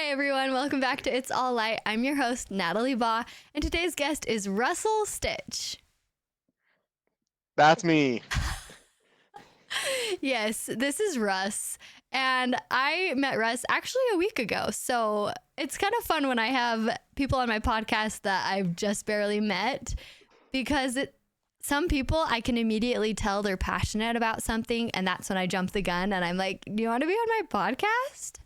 Hi, everyone. Welcome back to It's All Light. I'm your host, Natalie Baugh, and today's guest is Russell Stitch. That's me. Yes, this is Russ, and I met Russ actually a week ago, so it's kind of fun when I have people on my podcast that I've just barely met because some people I can immediately tell they're passionate about something, and that's when I jump the gun and I'm like, do you want to be on my podcast?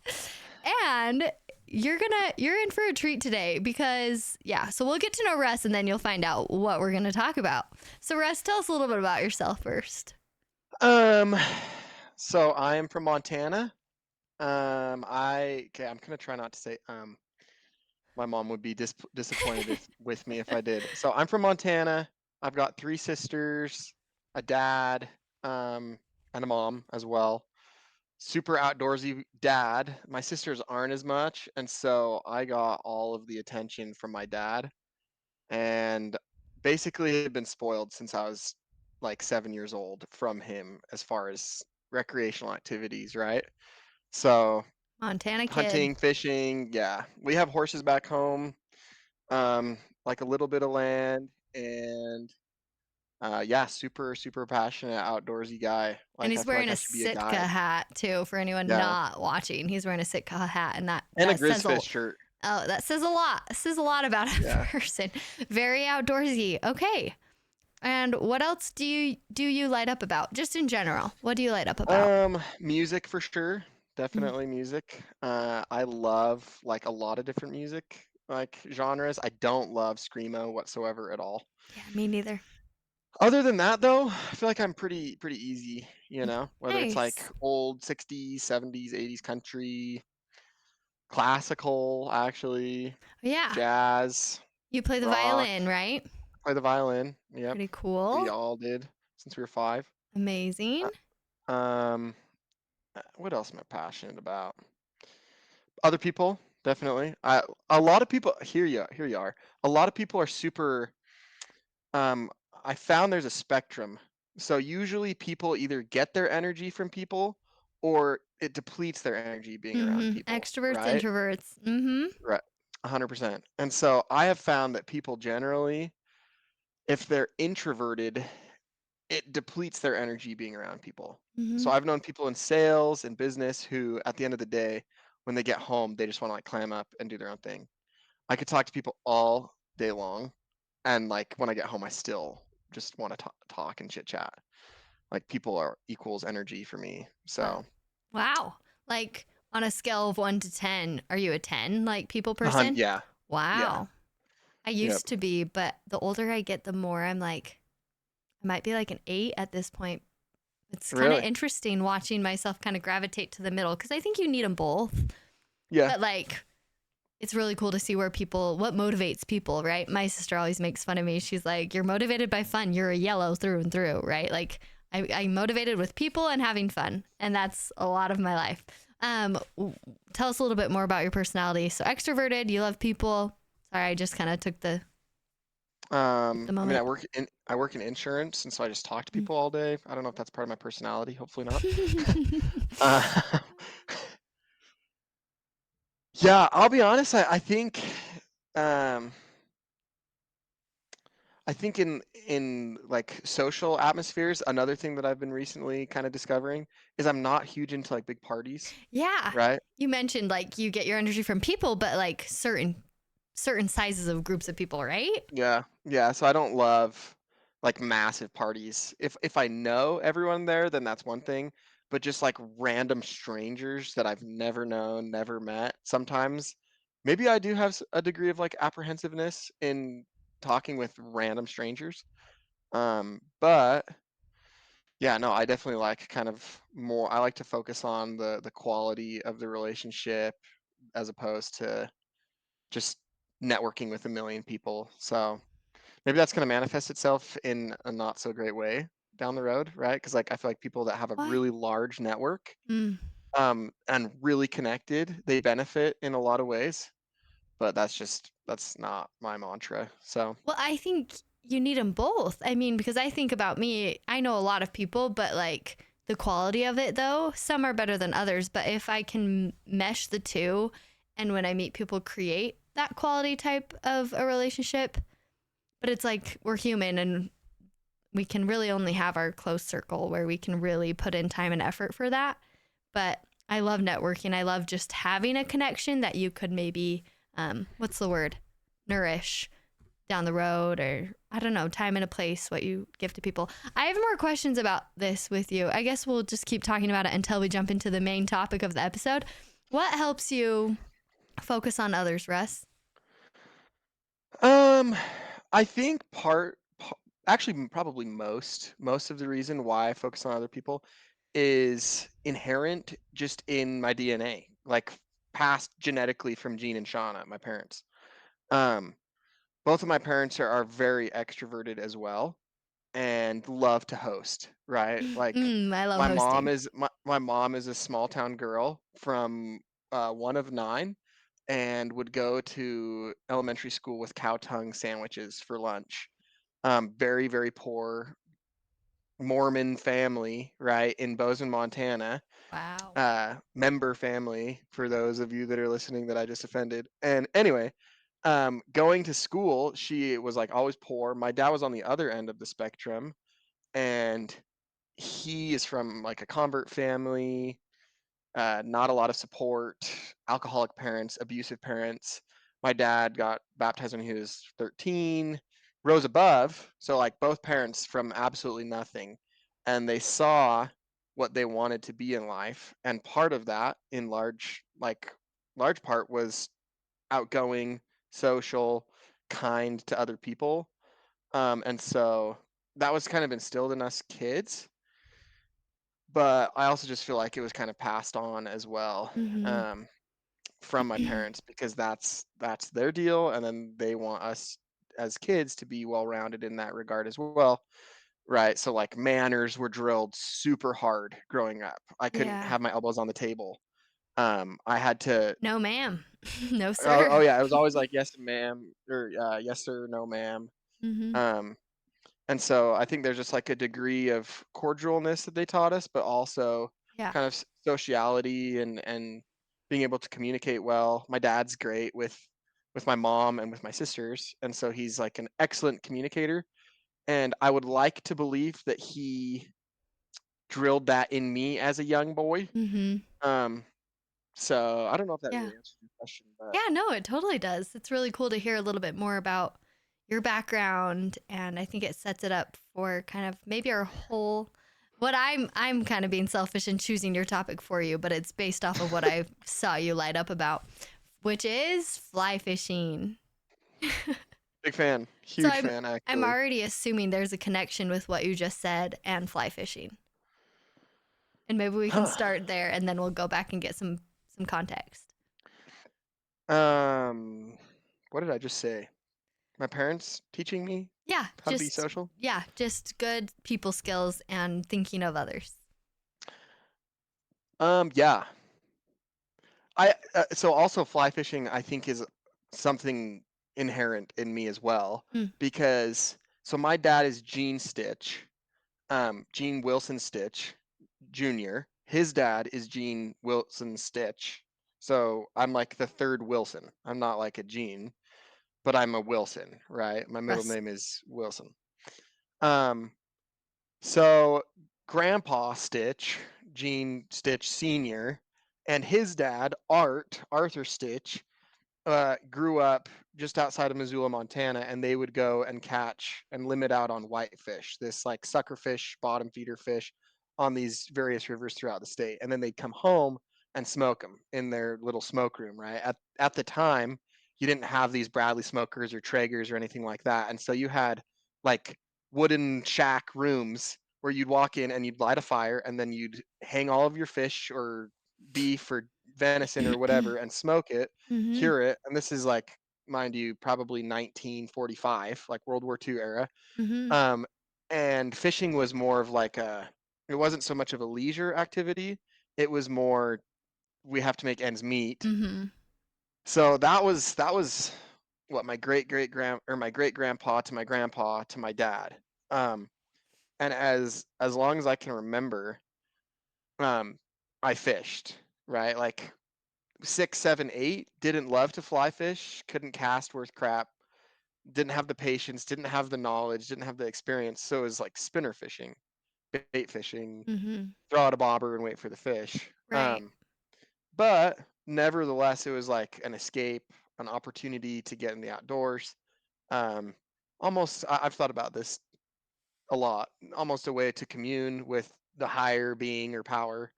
And you're in for a treat today because so we'll get to know Russ and then you'll find out what we're gonna talk about. So Russ, tell us a little bit about yourself first. Um, so I am from Montana. I'm gonna try not to say my mom would be disappointed with me if I did. So I'm from Montana. I've got 3 sisters, a dad, and a mom as well. Super outdoorsy dad. My sisters aren't as much, and so I got all of the attention from my dad, and basically had been spoiled since I was like 7 years old from him as far as recreational activities, right? So Montana kid. hunting, fishing, yeah. We have horses back home, like a little bit of land, and yeah, super passionate outdoorsy guy. And Like I he's feel wearing like a I should be a Sitka guide. hat too for anyone Yeah, not watching. He's wearing a Sitka hat and that and a that says grizzfish shirt. that says a lot. It says a lot about a Yeah. person. Very outdoorsy. Okay. And what else do you light up about? Just in general. What do you light up about? Music for sure. Mm, Definitely music. I love like a lot of different music like genres. I don't love screamo whatsoever at all. yeah, me neither. Other than that though, I feel like I'm pretty easy, whether it's like Nice. old 60s, 70s, 80s country, classical actually, Yeah. jazz, You play the rock, violin, right? play the violin. Yep. Pretty We cool. all did since we were 5. Amazing. Um what else am I passionate about? Other people, definitely. A lot of people here you are. A lot of people are super um I found there's a spectrum. So usually people either get their energy from people or it depletes their energy being around people, Extroverts, right? introverts. Right. 100%. And so I have found that people generally, if they're introverted, it depletes their energy being around people. So Mhm. I've known people in sales and business who at the end of the day, when they get home, they just want to like clam up and do their own thing. I could talk to people all day long, and like when I get home, I still just want to talk and chit chat. Like people are equals energy for me. Uh, So, wow. Like on a scale of 1 to 10, are you a 10 like people person? yeah, yeah, Wow. I yep, used to be, but the older I get, the more I'm like I might be like an 8 at this point. It's kind of really, interesting watching myself kind of gravitate to the middle cuz I think you need them both. yeah, But like it's really cool to see what motivates people, right? My sister always makes fun of me. She's like, you're motivated by fun. You're a yellow through and through, right? Like I'm motivated with people and having fun. And that's a lot of my life. Tell us a little bit more about your personality. So extroverted, you love people. Sorry, I just kind of took the I mean, moment. I work in insurance, and so I just talk to Mm. people all day. I don't know if that's part of my personality. Hopefully not. uh, yeah, I'll be honest. Um, I think in like social atmospheres, another thing that I've been recently kind of discovering is I'm not huge into like big parties, Yeah. right? You mentioned like you get your energy from people, but like certain sizes of groups of people, right? Yeah, yeah. So I don't love like massive parties. If I know everyone there, then that's one thing. But just like random strangers that I've never known, never met, sometimes maybe I do have a degree of like apprehensiveness in talking with random strangers. But yeah, no, I definitely like kind of more. I like to focus on the quality of the relationship as opposed to just networking with a million people. So maybe that's going to manifest itself in a not so great way down the road, right? Because like I feel like people that have a What? really large network, Mm. and really connected, they benefit in a lot of ways. But that's not my mantra. So Well, I think you need them both. I mean, because I think about me, I know a lot of people, but like the quality of it though, some are better than others. But if I can mesh the two and when I meet people, create that quality type of a relationship. But it's like we're human and we can really only have our close circle where we can really put in time and effort for that. But I love networking. I love just having a connection that you could maybe, what's the word? Nourish down the road, or I don't know, time and a place, what you give to people. I have more questions about this with you. I guess we'll just keep talking about it until we jump into the main topic of the episode. What helps you focus on others, Russ? Um, I think actually probably most of the reason why I focus on other people is inherent just in my DNA, like passed genetically from Gene and Shauna, my parents. Um, both of my parents are very extroverted as well and love to host, right? Like I love hosting. my mom is a small town girl from one of nine and would go to elementary school with cow tongue sandwiches for lunch. Very, very poor Mormon family, right, in Bozeman, Montana. Wow. Member family for those of you that are listening that I just offended. And anyway, going to school, she was like always poor. My dad was on the other end of the spectrum, and he is from like a convert family, not a lot of support, alcoholic parents, abusive parents. My dad got baptized when he was 13, rose above. So, like, both parents from absolutely nothing. And they saw what they wanted to be in life. And part of that, in large part, was outgoing, social, kind to other people. And so that was kind of instilled in us kids, but I also just feel like it was kind of passed on as well, Mm-hmm. um, from my parents because that's their deal, and then they want us as kids to be well-rounded in that regard as well, right? So like manners were drilled super hard growing up. I couldn't Yeah. have my elbows on the table. I had to. No, ma'am. No, Oh sir. yeah, it was always like yes ma'am or yes sir, no ma'am. Mm-hmm. Um, And so I think there's just like a degree of cordialness that they taught us, but also Yeah. kind of sociality and being able to communicate well. My dad's great with my mom and with my sisters, and so he's like an excellent communicator. And I would like to believe that he drilled that in me as a young boy. Mm-hmm. Um, so I don't know if that Yeah. really answers your question, but Yeah, no, it totally does. It's really cool to hear a little bit more about your background, and I think it sets it up for kind of maybe our whole what I'm kind of being selfish and choosing your topic for you, but it's based off of what I saw you light up about, which is fly fishing. big fan, So huge I'm fan I'm actually. already assuming there's a connection with what you just said and fly fishing. And maybe we can Huh. start there and then we'll go back and get some context. Um, what did I just say? My parents teaching me Yeah, how to be social? just good people skills and thinking of others. Yeah. So also fly fishing, I think, is something inherent in me as well Mm, because so my dad is Gene Stitch, Gene Wilson Stitch Jr. His dad is Gene Wilson Stitch. So I'm like the third Wilson. I'm not like a Gene, but I'm a Wilson, right? My middle Russ. name is Wilson. Um, So Grandpa Stitch, Gene Stitch Sr., and his dad, Arthur Stitch, grew up just outside of Missoula, Montana, and they would go and catch and limit out on whitefish, this like sucker fish, bottom feeder fish, on these various rivers throughout the state. And then they'd come home and smoke them in their little smoke room, right? At the time, you didn't have these Bradley smokers or Traegers or anything like that. And so you had like wooden shack rooms where you'd walk in and you'd light a fire and then you'd hang all of your fish or beef or venison or whatever and smoke it, Mm-hmm. cure it. And this is like, mind you, probably 1945, like World War II era. Mm-hmm. Um, and fishing was more of like it wasn't so much of a leisure activity. It was more, we have to make ends meet. Mm-hmm. So that was what my great grandpa to my dad. Um, and as long as I can remember, um, I fished, right? Like 6, 7, 8, didn't love to fly fish, couldn't cast worth crap, didn't have the patience, didn't have the knowledge, didn't have the experience. So it was like spinner fishing, bait fishing, Mhm. throw out a bobber and wait for the fish. Right. But nevertheless, it was like an escape, an opportunity to get in the outdoors. Um, I've thought about this a lot, almost a way to commune with the higher being or power.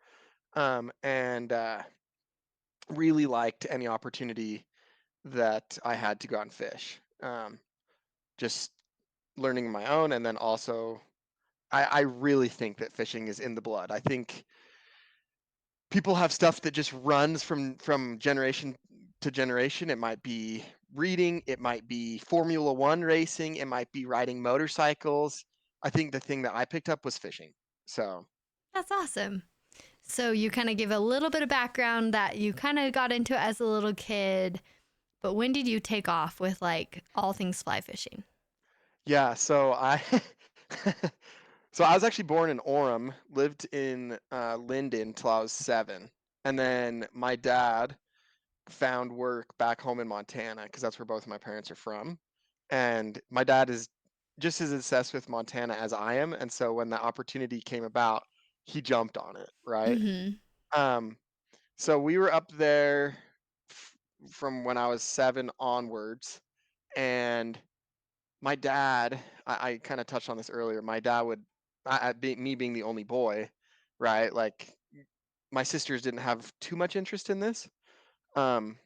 And really liked any opportunity that I had to go out and fish. Just learning my own, and then also, I really think that fishing is in the blood. I think people have stuff that just runs from generation to generation. It might be reading, it might be Formula One racing, it might be riding motorcycles. I think the thing that I picked up was fishing. So That's awesome. So you kind of give a little bit of background that you kind of got into it as a little kid, but when did you take off with like all things fly fishing? yeah, so I so I was actually born in Orem, lived in Linden till I was 7, and then my dad found work back home in Montana because that's where both of my parents are from. And my dad is just as obsessed with Montana as I am. And so when the opportunity came about, he jumped on it, right? Mhm. Um, so we were up there from when I was 7 onwards. And my dad, I kind of touched on this earlier. My dad would, me being the only boy, right? Like my sisters didn't have too much interest in this. Um,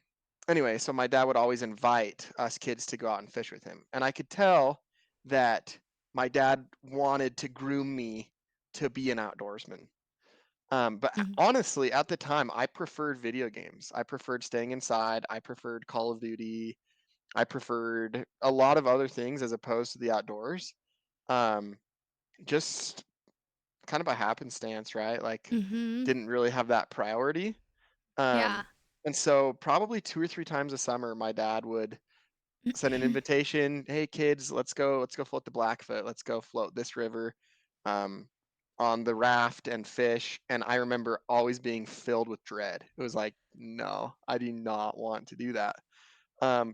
anyway, so my dad would always invite us kids to go out and fish with him. And I could tell that my dad wanted to groom me to be an outdoorsman. But Mhm. honestly, at the time, I preferred video games. I preferred staying inside. I preferred Call of Duty. I preferred a lot of other things as opposed to the outdoors. Um, just kind of by happenstance, right? Like, Mhm. didn't really have that priority. Yeah. And so probably 2 or 3 times a summer, my dad would send an invitation. Hey kids, let's go float the Blackfoot. Let's go float this river, um, on the raft and fish. And I remember always being filled with dread. It was like, no, I do not want to do that.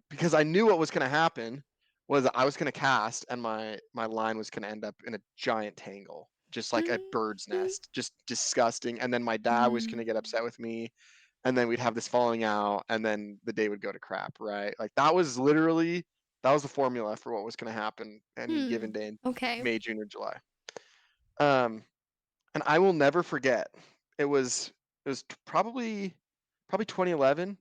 Because I knew what was going to happen was I was going to cast and my line was going to end up in a giant tangle, just like a bird's Mhm. nest, just disgusting. And then my dad was going to Mhm. get upset with me, and then we'd have this falling out, and then the day would go to crap, right? Like that was the formula for what was going to happen any Hmm. given day in Okay. May, June, or July. Um, and I will never forget. It was probably 2011.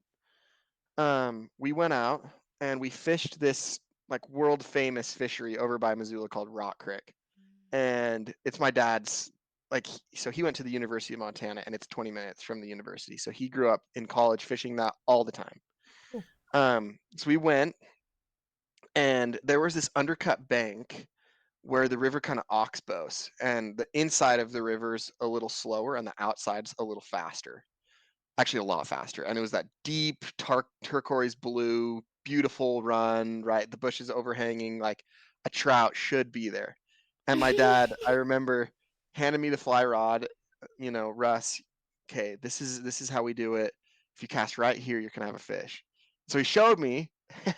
We went out and we fished this like world famous fishery over by Missoula called Rock Creek, and it's my dad's. Like, so he went to the University of Montana, and it's 20 minutes from the university. So he grew up in college fishing that all the time. Cool. So we went, and there was this undercut bank where the river kind of oxbows, and the inside of the river's a little slower, and the outside's a little faster. Actually, a lot faster. And it was that deep turquoise blue, beautiful run, right? The bushes overhanging, like a trout should be there. And my dad, I remember, handed me the fly rod. Russ, okay, this is how we do it. If you cast right here, you're gonna have a fish. So he showed me,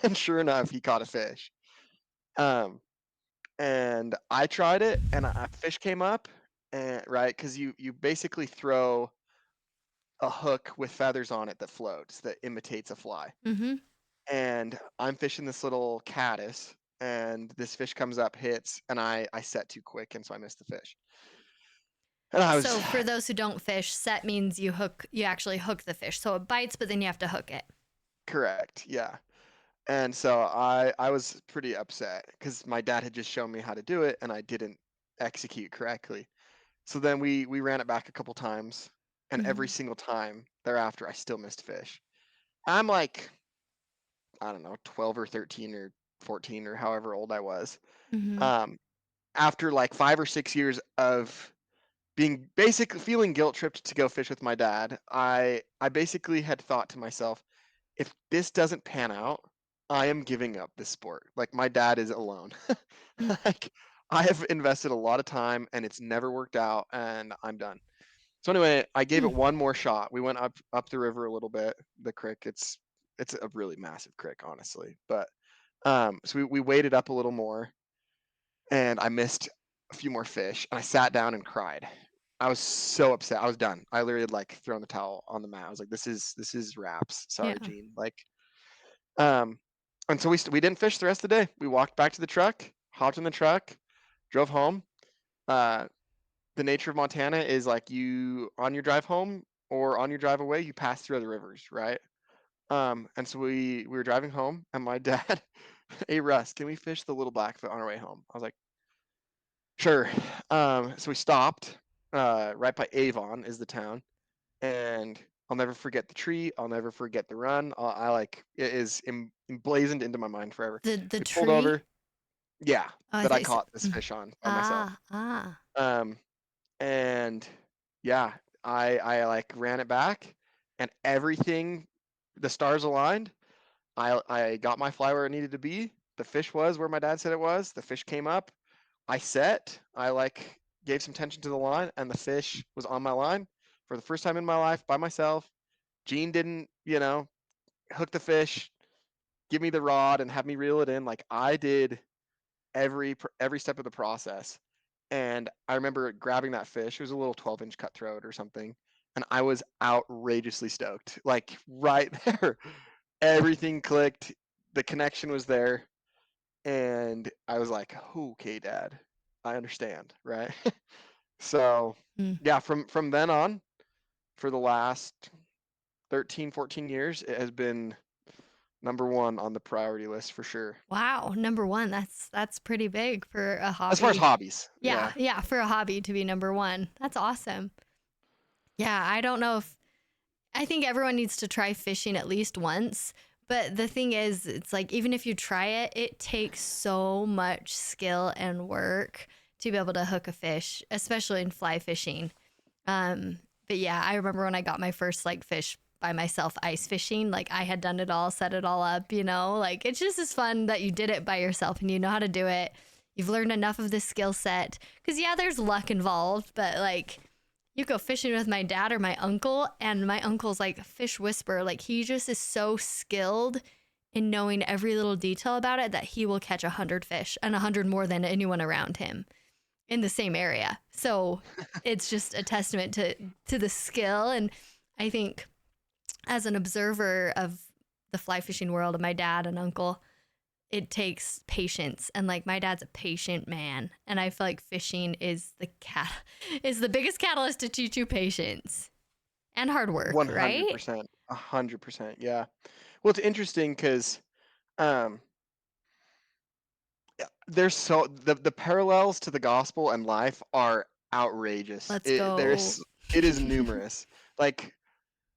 and sure enough, he caught a fish. Um, and I tried it, and a fish came up, and right, because you basically throw a hook with feathers on it that floats, that imitates a fly. Mhm. And I'm fishing this little caddis, and this fish comes up, hits, and I set too quick, and so I missed the fish. And I was So for those who don't fish, set means you actually hook the fish. So it bites, but then you have to hook it. correct, yeah. And so I was pretty upset because my dad had just shown me how to do it, and I didn't execute correctly. So then we ran it back a couple times, and every Mhm. single time thereafter, I still missed fish. I'm like, I don't know, 12 or 13 or 14 or however old I was. Mhm. Um, After like 5 or 6 years of being basically feeling guilt tripped to go fish with my dad, I basically had thought to myself, if this doesn't pan out, I am giving up this sport. Like, my dad is alone. Mm. Like, I have invested a lot of time and it's never worked out, and I'm done. So anyway, I gave Hmm. it one more shot. We went up the river a little bit, the creek. It's a really massive creek, honestly. But so we waded up a little more, and I missed a few more fish. And I sat down and cried. I was so upset. I was done. I literally had like thrown the towel on the mat. I was like, this is wraps. Sorry, Yeah. Gene. Like, um, and so we didn't fish the rest of the day. We walked back to the truck, hopped in the truck, drove home. Uh, the nature of Montana is like you on your drive home or on your drive away, you pass through other rivers, right? And so we were driving home, and my dad, hey Russ, can we fish the Little Blackfoot on our way home? I was like, sure. So we stopped right by Avon is the town, and I'll never forget the tree. I'll never forget the run. I like it is emblazoned into my mind forever. The We pulled tree. over, yeah, Oh, I that I thought you said, caught this fish on by myself. ah, ah. Um, and yeah, I like ran it back, and everything, the stars aligned. I got my fly where it needed to be. The fish was where my dad said it was. The fish came up. I set. I like gave some tension to the line, and the fish was on my line for the first time in my life by myself. Gene didn't, hook the fish, give me the rod, and have me reel it in. Like I did every step of the process. And I remember grabbing that fish. It was a little 12-inch cutthroat or something, and I was outrageously stoked. Like right there, everything clicked. The connection was there, and I was like, "Okay, Dad, I understand." Right? So, Mm. yeah, from then on, for the last 13, 14 years, it has been number one on the priority list for sure. Wow, number one. That's pretty big for a As far as hobby. hobbies, Yeah, yeah. yeah, for a hobby to be number one. That's awesome. Yeah, I don't know if I think everyone needs to try fishing at least once. But the thing is, it's like even if you try it, it takes so much skill and work to be able to hook a fish, especially in fly fishing. But yeah, I remember when I got my first like fish by myself ice fishing, like I had done it all, set it all up, like it's just as fun that you did it by yourself and you know how to do it. You've learned enough of the skill set. Cause yeah, there's luck involved, but like you go fishing with my dad or my uncle, and my uncle's like a fish whisperer. Like he just is so skilled in knowing every little detail about it that he will catch 100 fish and 100 more than anyone around him in the same area. So it's just a testament to the skill. And I think as an observer of the fly fishing world of my dad and uncle, it takes patience, and like my dad's a patient man, and I feel like fishing is is the biggest catalyst to teach you patience and hard work, right? 100%. 100%. Yeah. Well, it's interesting because um, there's so the parallels to the gospel and life are outrageous. Let's go. It is numerous. Like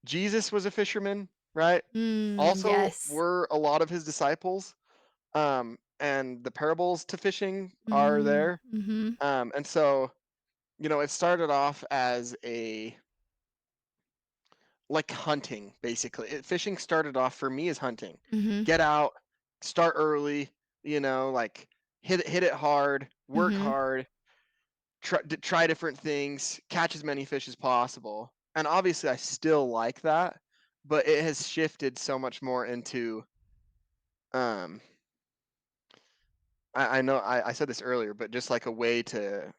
Jesus was a fisherman, right? Also, Yes. were a lot of his disciples. And the parables to fishing are Mm, there. mm-hmm. And so, it started off as a like hunting, basically. Fishing started off for me as hunting. Mm-hmm. Get out, start early, like hit it hard, work Mm-hmm. hard, try different things, catch as many fish as possible. And obviously, I still like that, but it has shifted so much more into um, I know I said this earlier, but just like a way to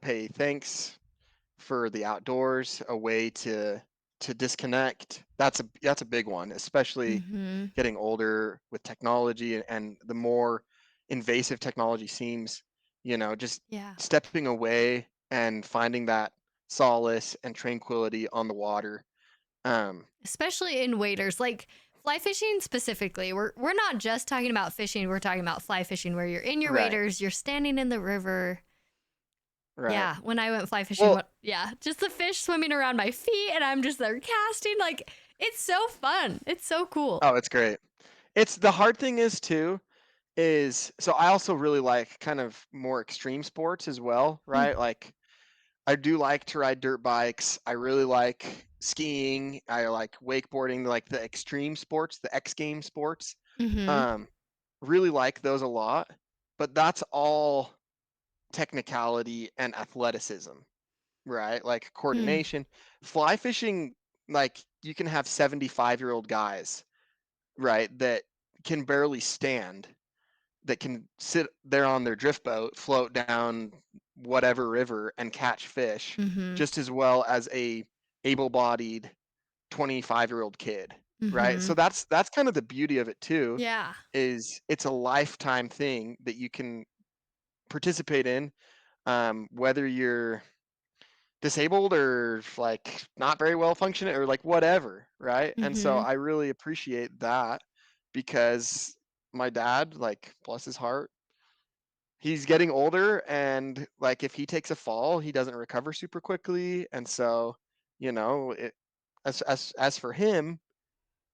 pay thanks for the outdoors, a way to disconnect. That's a big one, especially Mm-hmm. getting older with technology, and the more invasive technology seems, just Yeah. stepping away and finding that solace and tranquility on the water. Um, Especially in waders, like fly fishing specifically. We're not just talking about fishing. We're talking about fly fishing, where you're in your right, waders, you're standing in the river. right. Yeah, when I went fly fishing, Well, yeah, just the fish swimming around my feet, and I'm just there casting. Like it's so fun. It's so cool. oh, it's great. It's the hard thing is too is so I also really like kind of more extreme sports as well, Mm. right? Like I do like to ride dirt bikes. I really like skiing. I like wakeboarding, like the extreme sports, the X game sports. Mm-hmm. Um, really like those a lot, but that's all technicality and athleticism. right? Like Mm. coordination. Fly fishing, like you can have 75-year-old guys, right, that can barely stand, that can sit there on their drift boat, float down whatever river and catch fish Mhm. just as well as a able-bodied 25-year-old kid, right? So Mhm. that's kind of the beauty of it too, Yeah. is it's a lifetime thing that you can participate in, whether you're disabled or like not very well functioning or like whatever, right? And so Mhm. I really appreciate that because my dad, like bless his heart, he's getting older and like if he takes a fall, he doesn't recover super quickly. And so, it as for him,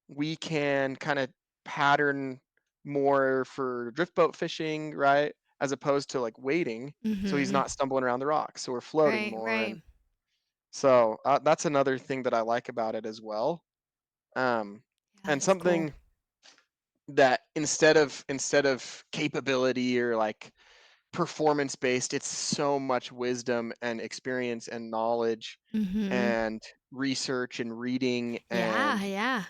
we can kind of pattern more for drift boat fishing, right? As opposed to like wading. So he's Mhm. not stumbling around the rocks. So we're floating Right, more. right. And so that's another thing that I like about it as well. Um, Yeah, and that's cool. something that instead of capability or like performance based, it's so much wisdom and experience and knowledge Mhm. and research and reading, Yeah, and yeah.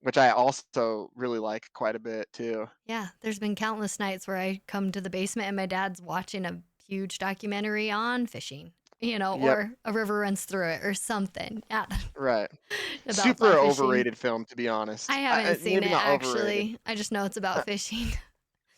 which I also really like quite a bit too. Yeah, there's been countless nights where I come to the basement and my dad's watching a huge documentary on fishing, Yep, or a river runs through it or something. Yeah, right. about fly Super fishing. overrated film, to be I honest. haven't seen Maybe it not overrated. actually. I just know it's about Uh, fishing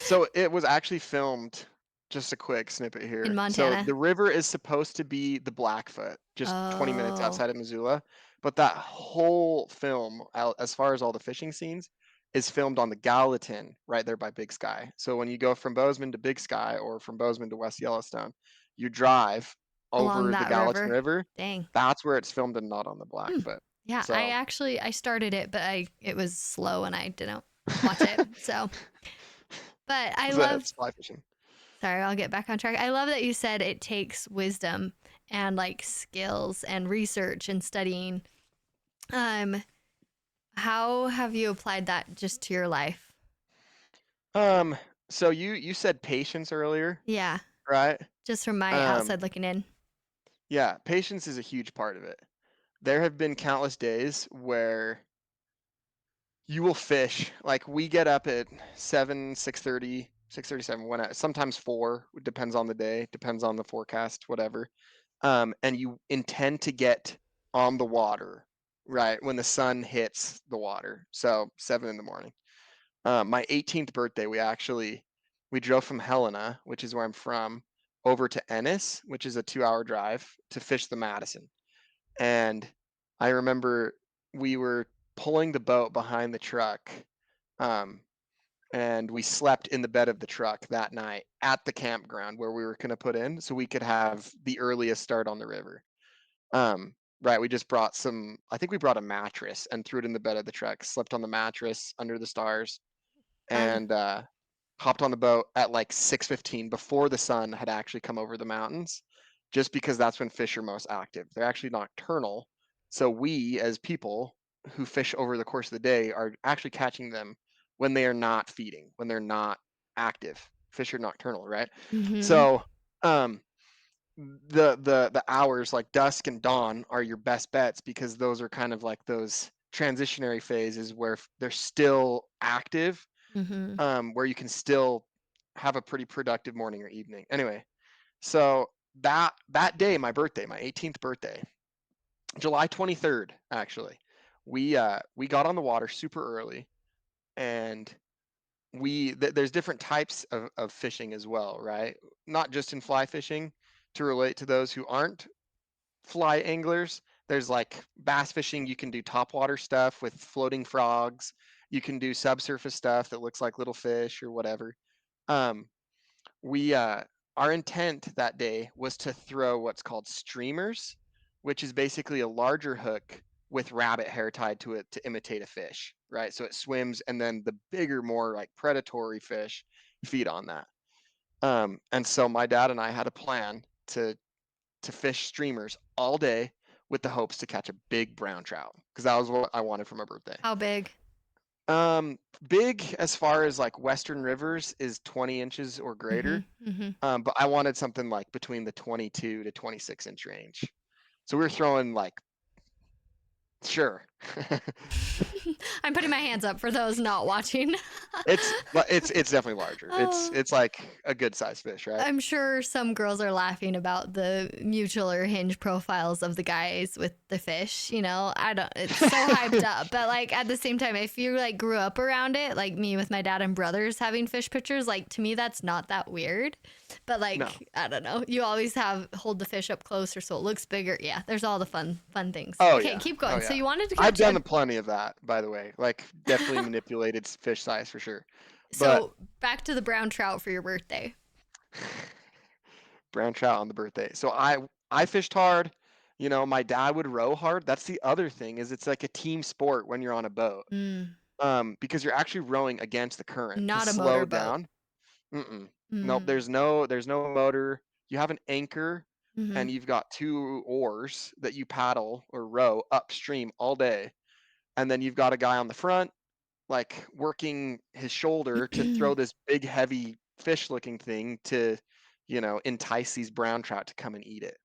So it was actually filmed, just a quick snippet in here. So Montana. the river is supposed to be the Blackfoot, just 20 minutes Oh. outside of Missoula. But that whole film, as far as all the fishing scenes, is filmed on the Gallatin right there by Big Sky. So when you go from Bozeman to Big Sky or from Bozeman to West Yellowstone, you drive Along over the that Gallatin river. River. Dang. That's where it's filmed and not on the Hmm. Blackfoot. Yeah, So I started it, but I it was slow and I didn't watch it. So, but I love that's fly fishing. sorry, I'll get back on track. I love that you said it takes wisdom and like skills and research and studying. Um, how have you applied that just to your life? Um, so you said patience earlier, Yeah, right? just from my Um, outside looking in. Yeah, patience is a huge part of it. There have been countless days where you will fish. Like we get up at 7, 6:30, 6:37, sometimes 4, it depends on the day, depends on the forecast, whatever. And you intend to get on the water, right, when the sun hits the water. So 7 in the morning. My 18th birthday, we drove from Helena, which is where I'm from, over to Ennis, which is a 2-hour drive to fish the Madison. And I remember we were pulling the boat behind the truck, um, and we slept in the bed of the truck that night at the campground where we were going to put in so we could have the earliest start on the river. Right, we just brought I think we brought a mattress and threw it in the bed of the truck, slept on the mattress under the stars, Fun. and hopped on the boat at like 6:15 before the sun had actually come over the mountains, just because that's when fish are most active. They're actually nocturnal. So we as people who fish over the course of the day are actually catching them when they are not feeding, when they're not active. Fish are nocturnal, right? Mhm. So um the hours like dusk and dawn are your best bets because those are kind of like those transitionary phases where they're still active, Mhm. where you can still have a pretty productive morning or evening. Anyway, so that day, my birthday, my 18th birthday, July 23rd, actually, we got on the water super early, and there's different types of fishing as well, right? Not just in fly fishing. To relate to those who aren't fly anglers, there's like bass fishing. You can do topwater stuff with floating frogs. You can do subsurface stuff that looks like little fish or whatever. Um, we Our intent that day was to throw what's called streamers, which is basically a larger hook with rabbit hair tied to it to imitate a fish, right? So it swims, and then the bigger, more like predatory fish feed on that. And so my dad and I had a plan to fish streamers all day with the hopes to catch a big brown trout because that was what I wanted for my birthday. How big? Big as far as like Western rivers is 20 inches or Mhm. greater. Mhm. But I wanted something like between the 22 to 26 inch range. So we were throwing like, sure. I'm putting my hands up for those not watching. It's definitely larger. It's Oh, it's like a good sized fish, right? I'm sure some girls are laughing about the mutual or hinge profiles of the guys with the fish. I don't, it's so hyped up. But like at the same time, if you like grew up around it, like me with my dad and brothers having fish pictures, like to me, that's not that weird. But No. like, I don't know. You always hold the fish up closer so it looks bigger. Yeah, there's all the fun things. Oh Okay, yeah. keep Oh going. So yeah. you wanted to I've catch done a. plenty of that, by the way. Like definitely manipulated fish size for sure. But So back to the brown trout for your birthday. brown trout on the birthday. So I fished hard. You know, my dad would row hard. That's the other thing is it's like a team sport when you're on a boat. Mm, Because you're actually rowing against the current to not a slow motorboat. down. Mm-mm. Nope, Mm, there's no motor. You have an anchor mm-hmm. and you've got two oars that you paddle or row upstream all day. And then you've got a guy on the front, like working his shoulder to throw this big, heavy fish looking thing to, entice these brown trout to come and eat it.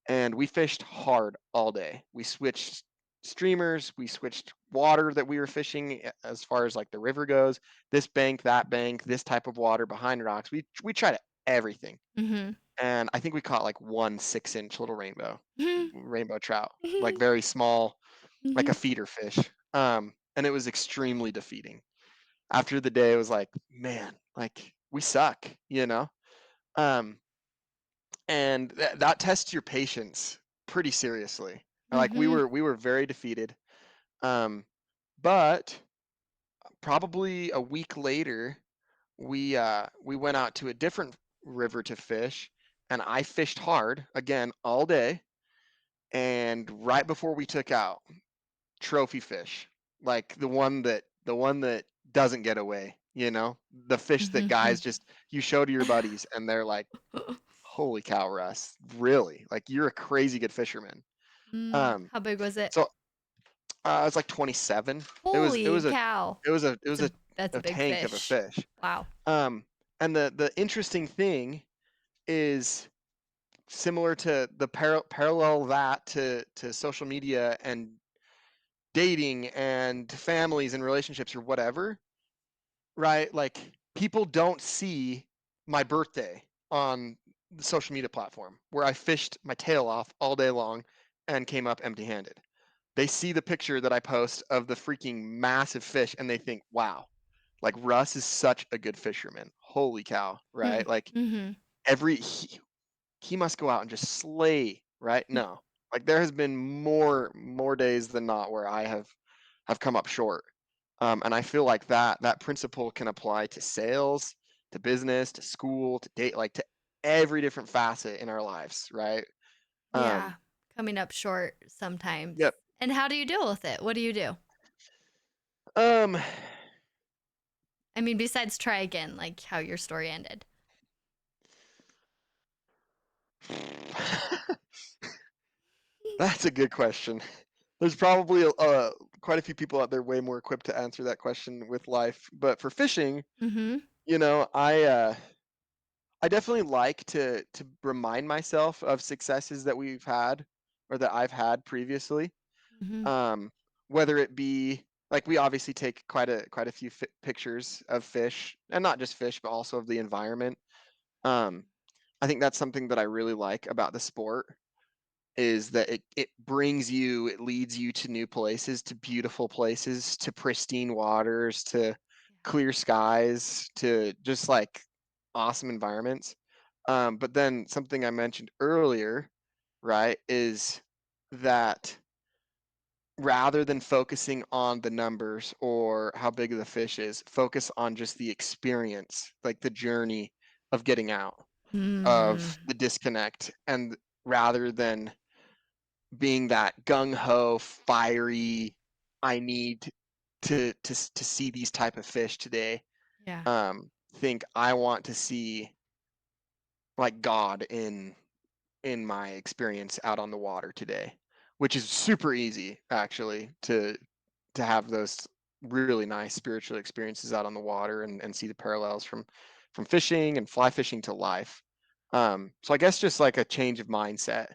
And we fished hard all day. We switched streamers, we switched water that we were fishing as far as like the river goes. This bank, that bank, this type of water behind rocks. We tried everything. Mm-hmm. And I think we caught like one 6-inch little Mhm. rainbow trout, like Mhm. very small, like a Mhm. feeder fish. And it was extremely defeating. After the day, it was like, man, like we suck, you know? Um, and that tests your patience pretty seriously. Like Mhm. we were very defeated. Um, but probably a week later, we went out to a different river to fish, and I fished hard again all day. And right before we took out, trophy fish, like the one that doesn't get away. The fish that guys Mhm. just you show to your buddies, and they're like, "Holy cow, Russ! Really? Like you're a crazy good fisherman." How big was it? So it was like 27. It was it Holy was a cow. it was a it That's was a that's a a big tank of a fish. fish. Wow. Um, and the interesting thing is similar to the parallel that to social media and dating and families and relationships or whatever, right? Like people don't see my birthday on the social media platform where I fished my tail off all day long and came up empty-handed. They see the picture that I post of the freaking massive fish and they think, "Wow, like Russ is such a good fisherman. Holy cow," Hmm. right? Like Mhm. every he must go out and just slay, right? No. Like there has been more days than not where I have come up short. And I feel like that principle can apply to sales, to business, to school, to date, like to every different facet in our lives, right? Yeah. Um, Coming up short sometimes. yep. And how do you deal with it? What do you do? Um, I mean, besides try again, like how your story ended. that's a good question. There's probably quite a few people out there way more equipped to answer that question with life. But for fishing, Mhm. you know, I definitely like to remind myself of successes that we've had or that I've had previously. Mhm. Um, whether it be like we obviously take quite a few pictures of fish, and not just fish, but also of the environment. Um, I think that's something that I really like about the sport is that it leads you to new places, to beautiful places, to pristine waters, to clear skies, to just like awesome environments. But then something I mentioned earlier, right, is that rather than focusing on the numbers or how big the fish is, focus on just the experience, like the journey of getting out, Mm. of the disconnect, and rather than being that gung ho, fiery, I need to see these type of fish today. Yeah. Think I want to see like God in my experience out on the water today, which is super easy actually to have those really nice spiritual experiences out on the water and see the parallels from fishing and fly fishing to life. So I guess just like a change of mindset,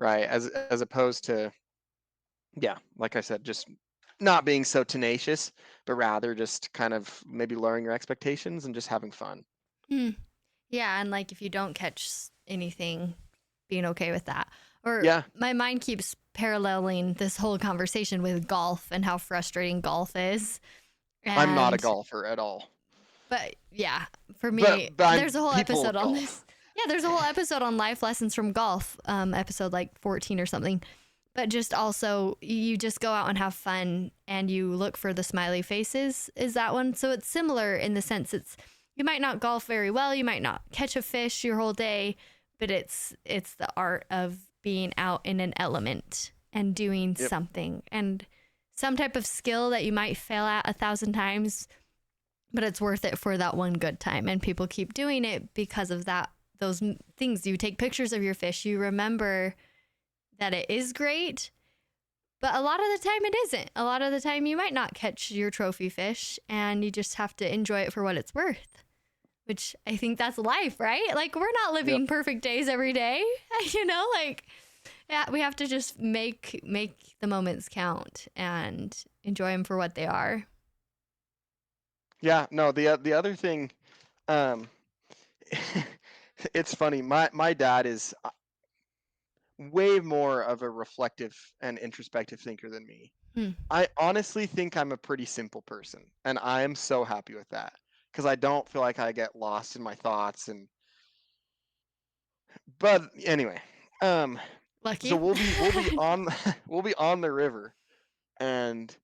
right? As opposed to, yeah, like I said, just not being so tenacious, but rather just kind of maybe lowering your expectations and just having fun. Hmm. Yeah, and like if you don't catch anything, being okay with that. Or Yeah, my mind keeps paralleling this whole conversation with golf and how frustrating golf is. I'm not a And golfer at all, but yeah, for me, but there's a I'm whole people episode on golf. this. Yeah, there's a whole episode on life lessons from golf, episode like 14 or something. But just also, you just go out and have fun and you look for the smiley faces, is that one. So it's similar in the sense you might not golf very well, you might not catch a fish your whole day, but it's the art of being out in an element and doing Yep. something and some type of skill that you might fail at 1,000 times, but it's worth it for that one good time. And people keep doing it because of that. Those things, you take pictures of your fish, you remember that it is great, but a lot of the time it isn't. A lot of the time you might not catch your trophy fish and you just have to enjoy it for what it's worth, which I think that's life, right? Like we're not Yep. living perfect days every day, like yeah, we have to just make the moments count and enjoy them for what they are. Yeah. No, the other thing, um, it's funny. My dad is way more of a reflective and introspective thinker than me. Hmm. I honestly think I'm a pretty simple person, and I am so happy with that because I don't feel like I get lost in my thoughts. And but anyway, um, so Lucky. we'll be on we'll be on the river, and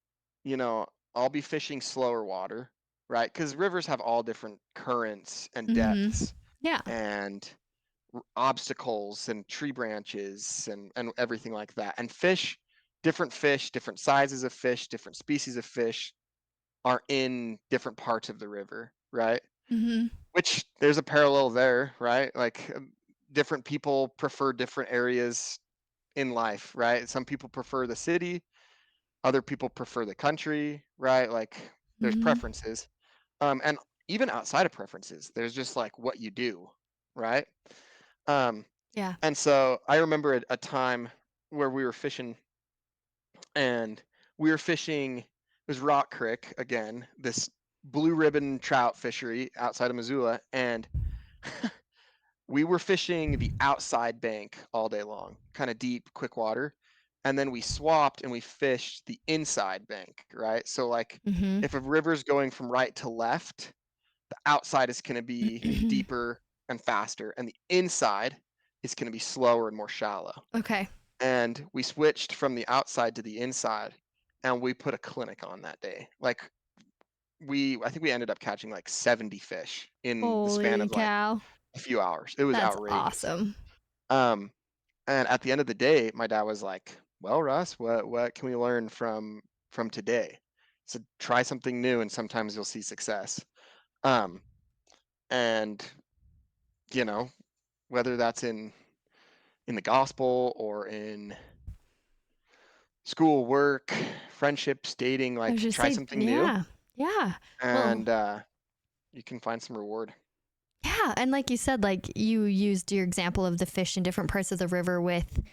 you know I'll be fishing slower water, right? Because rivers have all different currents and Mm-hmm. depths Yeah. and obstacles and tree branches and everything like that. And fish, different sizes of fish, different species of fish are in different parts of the river, right? Mm-hmm. Which there's a parallel there, right? Like different people prefer different areas in life, right? Some people prefer the city, other people prefer the country, right? Like there's Mm-hmm. preferences. And even outside of preferences, there's just like what you do, right? Um, Yeah. and so I remember a time where we were fishing and we were fishing, it was Rock Creek again, this blue ribbon trout fishery outside of Missoula, and we were fishing the outside bank all day long, kind of deep, quick water. And then we swapped and we fished the inside bank, right? So like Mm-hmm. if a river's going from right to left, the outside is going to be deeper and faster, and the inside is going to be slower and more shallow. Okay. And we switched from the outside to the inside, and we put a clinic on that day. Like I think we ended up catching like 70 fish in the span Holy of like cow. a few hours. It was That's outrageous. awesome. Um, and at the end of the day, my dad was like, "Well, Russ, what can we learn from today? So try something new, and sometimes you'll see success." Um, and you know, whether that's in the gospel or in school, work, friendships, dating, I was like just try say, something new yeah. Yeah. Well, and you can find some reward. yeah. And like you said, like you used your example of the fish in different parts of the river with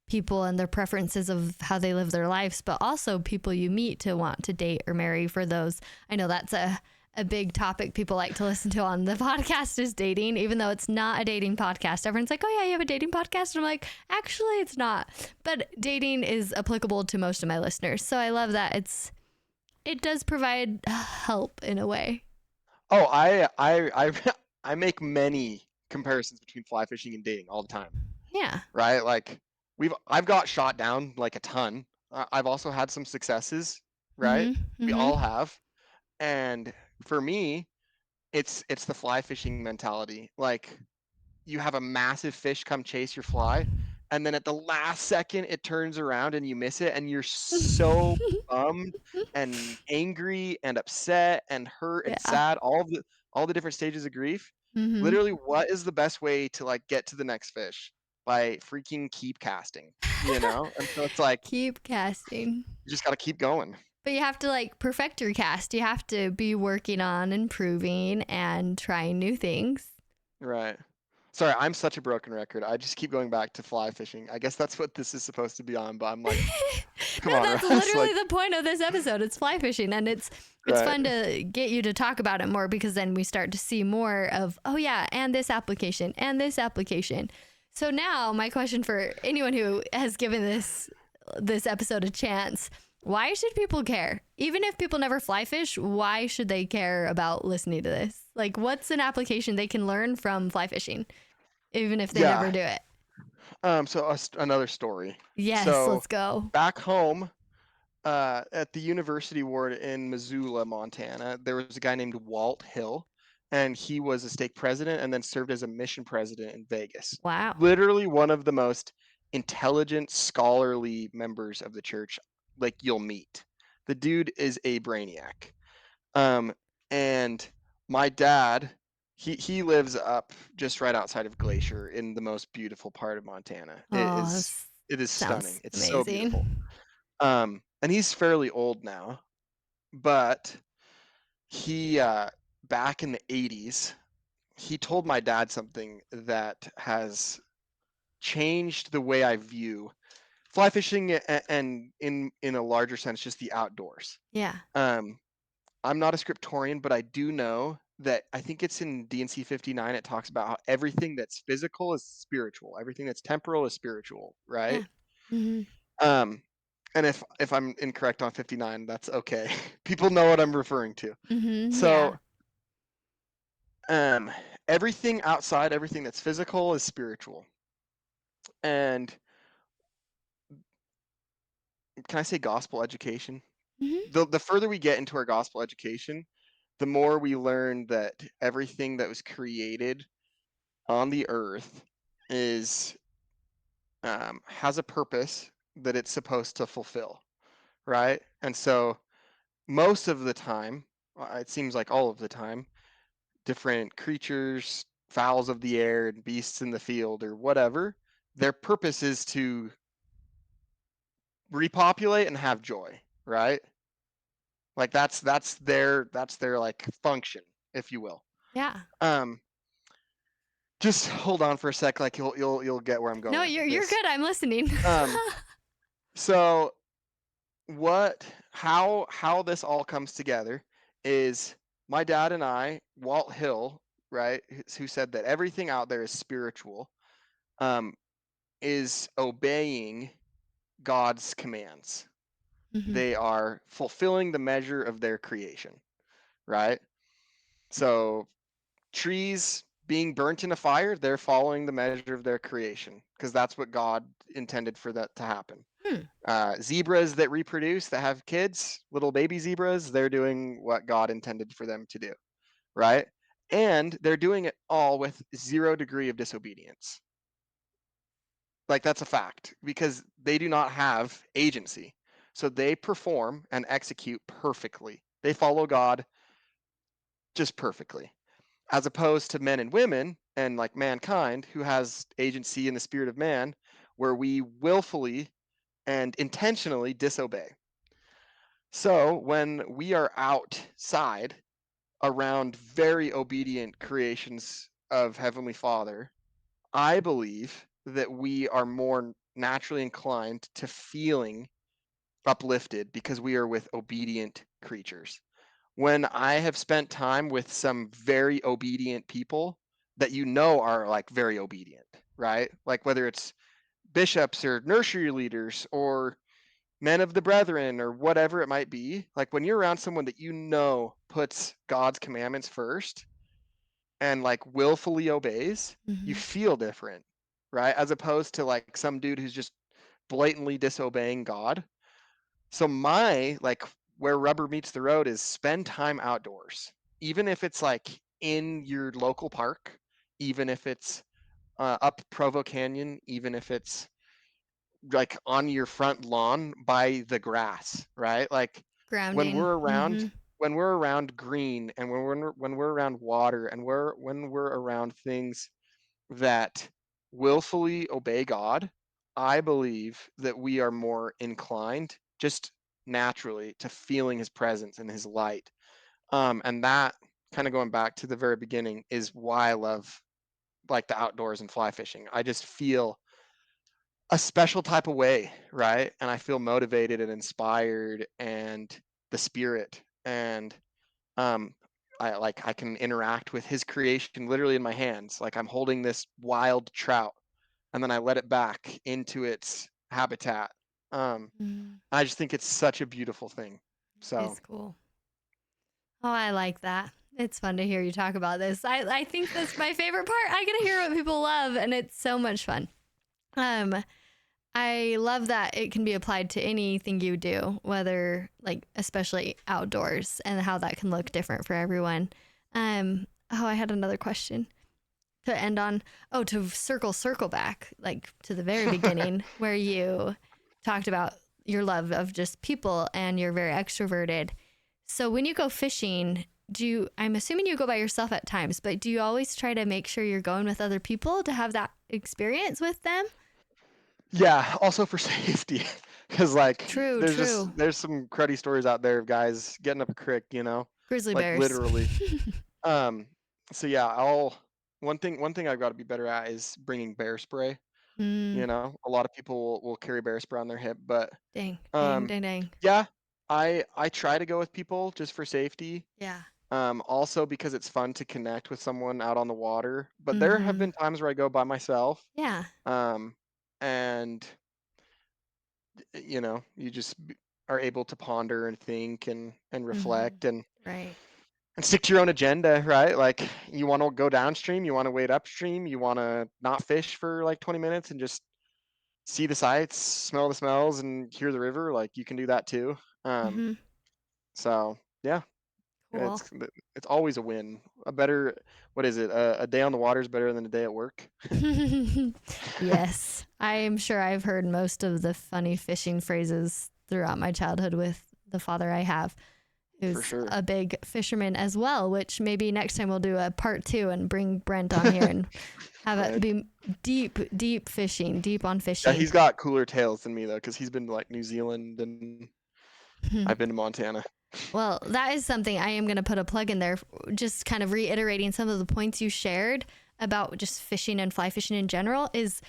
people and their preferences of how they live their lives, but also people you meet to want to date or marry for those. I know that's a big topic people like to listen to on the podcast is dating, even though it's not a dating podcast. Everyone's like, oh yeah, you have a dating podcast? And I'm like, actually it's not. But dating is applicable to most of my listeners. So I love that it does provide help in a way. Oh, I I make many comparisons between fly fishing and dating all the time, Yeah. right? Like I've got shot down like a ton. I've also had some successes, right? Mhm. We all Mhm. have. And for me, it's the fly fishing mentality. Like you have a massive fish come chase your fly, and then at the last second it turns around and you miss it, and you're so bummed and angry and upset and hurt and Yeah. sad, all the different stages of grief. Mhm. Literally, what is the best way to like get to the next fish? By freaking keep casting, you know? And so it's like Keep casting. you just gotta keep going. But you have to like perfect your cast. You have to be working on improving and trying new things. Right. Sorry, I'm such a broken record. I just keep going back to fly fishing. I guess that's what this is supposed to be on, but I'm like, No, come on, that's Russ. literally Like, the point of this episode. It's fly fishing, and it's right. fun to get you to talk about it more because then we start to see more of, oh yeah, and this application and this application. So now my question for anyone who has given this episode a chance, why should people care? Even if people never fly fish, why should they care about listening to this? Like, what's an application they can learn from fly fishing, even if they never Yeah. do it? So another story. Yes, So let's go. back home, at the University Ward in Missoula, Montana, there was a guy named Walt Hill, and he was a stake president and then served as a mission president in Vegas. Wow. Literally one of the most intelligent, scholarly members of the church like you'll meet. The dude is a brainiac. Um, and my dad, he lives up just right outside of Glacier in the most beautiful part of Montana. Oh, this It is stunning. sounds It's so beautiful. amazing. And he's fairly old now, but he back in the 80s, he told my dad something that has changed the way I view fly fishing and in a larger sense just the outdoors. Yeah. Um, I'm not a scriptorian, but I do know that I think it's in D&C 59. It talks about how everything that's physical is spiritual, everything that's temporal is spiritual, right? Yeah. Hmm. Um, and if I'm incorrect on 59, that's okay. People know what I'm referring to. Hmm. Yeah. So, um, everything outside, everything that's physical is spiritual. And can I say gospel education? Hmm. The further we get into our gospel education, the more we learn that everything that was created on the earth is has a purpose that it's supposed to fulfill, right? And so most of the time, it seems like all of the time, different creatures, fowls of the air, and beasts in the field, or whatever, their purpose is to repopulate and have joy, right? Like that's their like function, if you will. Yeah. Um, just hold on for a sec, like you'll get where I'm going No, with you're this. good. I'm listening. Um, so what how this all comes together is my dad and I, Walt Hill, right, who said that everything out there is spiritual, um, is obeying God's commands. Hmm. They are fulfilling the measure of their creation, right? So trees being burnt in a fire, they're following the measure of their creation because that's what God intended for that to happen. Hmm. Zebras that reproduce, that have kids, little baby zebras, they're doing what God intended for them to do, right? And they're doing it all with 0 degree of disobedience. Like that's a fact because they do not have agency. So they perform and execute perfectly. They follow God just perfectly, as opposed to men and women and like mankind who has agency in the spirit of man, where we willfully and intentionally disobey. So when we are outside around very obedient creations of Heavenly Father, I believe that we are more naturally inclined to feeling uplifted because we are with obedient creatures. When I have spent time with some very obedient people that you know are like very obedient, right? Like whether it's bishops or nursery leaders or men of the brethren or whatever it might be, like when you're around someone that you know puts God's commandments first and like willfully obeys, you Hmm. feel different, right? As opposed to like some dude who's just blatantly disobeying God. So my like where rubber meets the road is spend time outdoors. Even if it's like in your local park, even if it's up Provo Canyon, even if it's like on your front lawn by the grass, right? Like when Grounding. we're Hmm. around when we're around green and when we're around water and when we're around things that willfully obey God, I believe that we are more inclined just naturally to feeling his presence and his light. And that kind of going back to the very beginning is why I love like the outdoors and fly fishing. I just feel a special type of way, right? And I feel motivated and inspired and the spirit and um I can interact with his creation literally in my hands. Like I'm holding this wild trout and then I let it back into its habitat. Mm, I just think it's such a beautiful thing. it So, is cool. Oh, I like that. It's fun to hear you talk about this. I think that's my favorite part. I get to hear what people love, and it's so much fun. Um, I love that it can be applied to anything you do, whether like especially outdoors, and how that can look different for everyone. Oh, I had another question to end on. Oh, to circle back like to the very beginning where you talked about your love of just people and you're very extroverted. So when you go fishing, I'm assuming you go by yourself at times, but do you always try to make sure you're going with other people to have that experience with them? yeah, also for safety, because like True, true. there's some cruddy stories out there of guys getting up a creek, Grizzly like bears. literally. Um, so yeah, I'll one thing I've got to be better at is bringing bear spray. Mm, A lot of people will carry bear spray on their hip, but dang, dang, um, dang, dang. yeah, I try to go with people just for safety. Yeah. Also because it's fun to connect with someone out on the water. But there have Mm-hmm. been times where I go by myself, Yeah. um, and you just are able to ponder and think and Mm-hmm. reflect Right. and stick to your own agenda, right? Like you want to go downstream, you want to wade upstream, you want to not fish for like 20 minutes and just see the sights, smell the smells, and hear the river. Like you can do that too. Um, Mm-hmm. so yeah, Cool. it's always a win. A better, what is it? A day on the water is better than a day at work. Yes. I am sure I've heard most of the funny fishing phrases throughout my childhood with the father I have, For who's sure. a big fisherman as well, which maybe next time we'll do a part two and bring Brent on here and have it Right. be deep, deep fishing, deep on Yeah, fishing. he's got cooler tales than me though, because he's been to like New Zealand and I've been to Montana. Well, that is something I am going to put a plug in there, just kind of reiterating some of the points you shared about just fishing and fly fishing in general. Is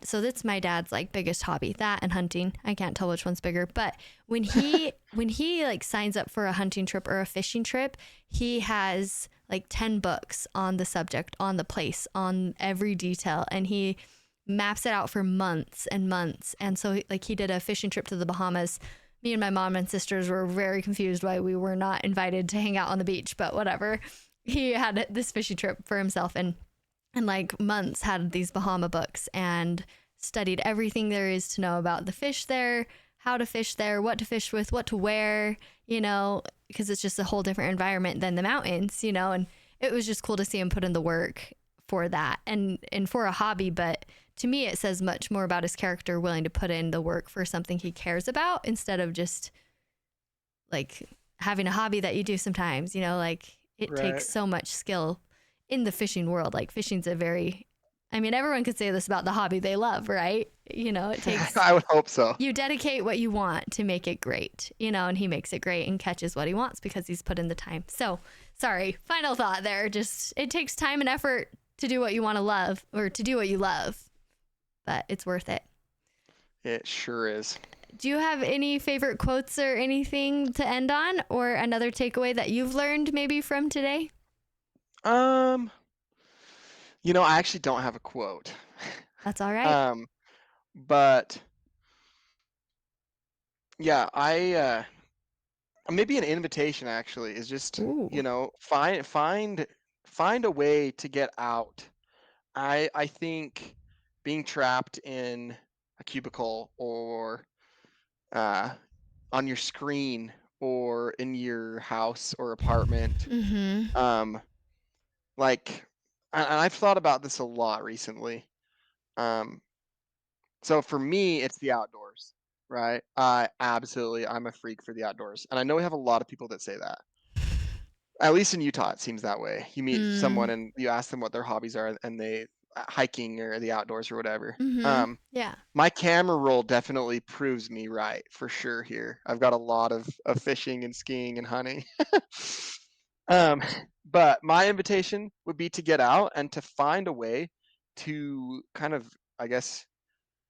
so that's my dad's like biggest hobby, that and hunting. I can't tell which one's bigger, but when he like signs up for a hunting trip or a fishing trip, he has like 10 books on the subject, on the place, on every detail, and he maps it out for months and months. And so like he did a fishing trip to the Bahamas. Me and my mom and sisters were very confused why we were not invited to hang out on the beach, but whatever. He had this fishing trip for himself and like months had these Bahama books and studied everything there is to know about the fish there, how to fish there, what to fish with, what to wear, because it's just a whole different environment than the mountains, and it was just cool to see him put in the work for that and for a hobby, but to me it says much more about his character willing to put in the work for something he cares about instead of just like having a hobby that you do sometimes, like it Right. takes so much skill in the fishing world. Like fishing's a very, I mean, everyone could say this about the hobby they love, right? It takes, I would hope so. you dedicate what you want to make it great, and he makes it great and catches what he wants because he's put in the time. So, sorry, final thought there. Just, it takes time and effort to do what you want to love or to do what you love, but it's worth it. It sure is. Do you have any favorite quotes or anything to end on, or another takeaway that you've learned maybe from today? Um, I actually don't have a quote. That's all right. Um, but yeah, maybe an invitation actually is just, Ooh. find a way to get out. I think being trapped in a cubicle or uh on your screen or in your house or apartment, Mm-hmm. um like and I've thought about this a lot recently. Um So for me, it's the outdoors, right? I'm a freak for the outdoors. And I know we have a lot of people that say that. At least in Utah, it seems that way. You meet Mm. someone and you ask them what their hobbies are and they hiking or the outdoors or whatever. Mm-hmm. Yeah. My camera roll definitely proves me right for sure here. I've got a lot of fishing and skiing and hunting. um, But my invitation would be to get out and to find a way to kind of, I guess,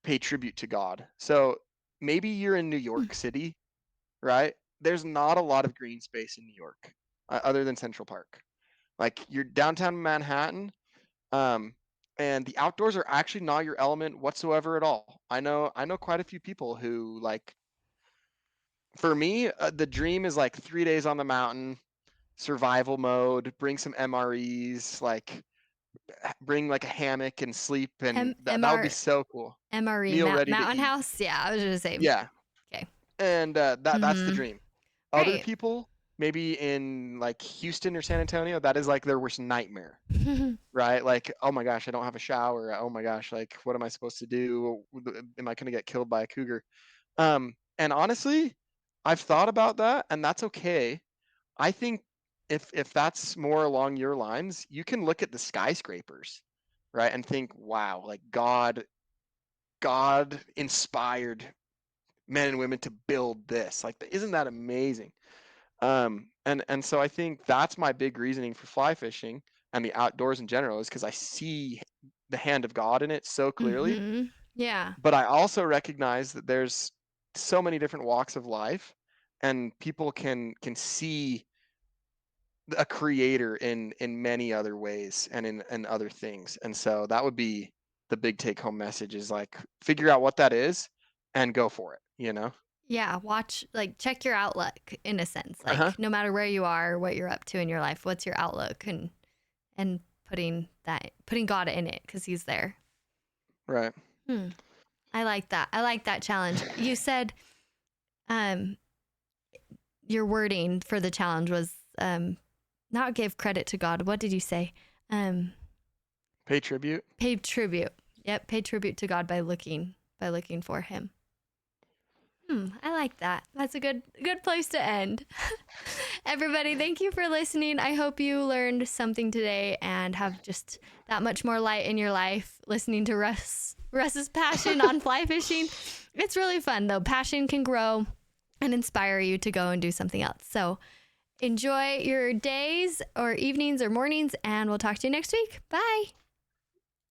pay tribute to God. So maybe you're in New York City, right? There's not a lot of green space in New York other than Central Park. Like you're downtown Manhattan, um, and the outdoors are actually not your element whatsoever at all. I know quite a few people who like. For me, the dream is like 3 days on the mountain, survival mode, bring some MREs, like bring like a hammock and sleep, and that would be MR so cool. MRE Meal ready to Mountain eat. House. Yeah, I was gonna say. Yeah, Okay. and that's the Mm-hmm. dream. Other Right. people, maybe in like Houston or San Antonio, that is like their worst nightmare, right? Like, oh my gosh, I don't have a shower. Oh my gosh, like what am I supposed to do? Am I gonna get killed by a cougar? And honestly, I've thought about that, and that's okay. I think if that's more along your lines, you can look at the skyscrapers, right, and think, wow, like God inspired men and women to build this. Like, isn't that amazing? And so I think that's my big reasoning for fly fishing and the outdoors in general is because I see the hand of God in it so clearly. Mm-hmm. Yeah. But I also recognize that there's so many different walks of life, and people can see a creator in many other ways and in other things. And so that would be the big take home message is like figure out what that is and go for it, you know? Yeah, watch, like, check your outlook in a sense. Uh-huh. Like, no matter where you are, what you're up to in your life, what's your outlook, and putting God in it because He's there. Right. Hmm. I like that. I like that challenge. You said, um, your wording for the challenge was not give credit to God. What did you say? Um, Pay tribute. pay tribute. Yep, pay tribute to God by looking for Him. I like that. That's a good place to end. Everybody, thank you for listening. I hope you learned something today and have just that much more light in your life listening to Russ's passion on fly fishing. It's really fun though. Passion can grow and inspire you to go and do something else. So enjoy your days or evenings or mornings, and we'll talk to you next week. Bye.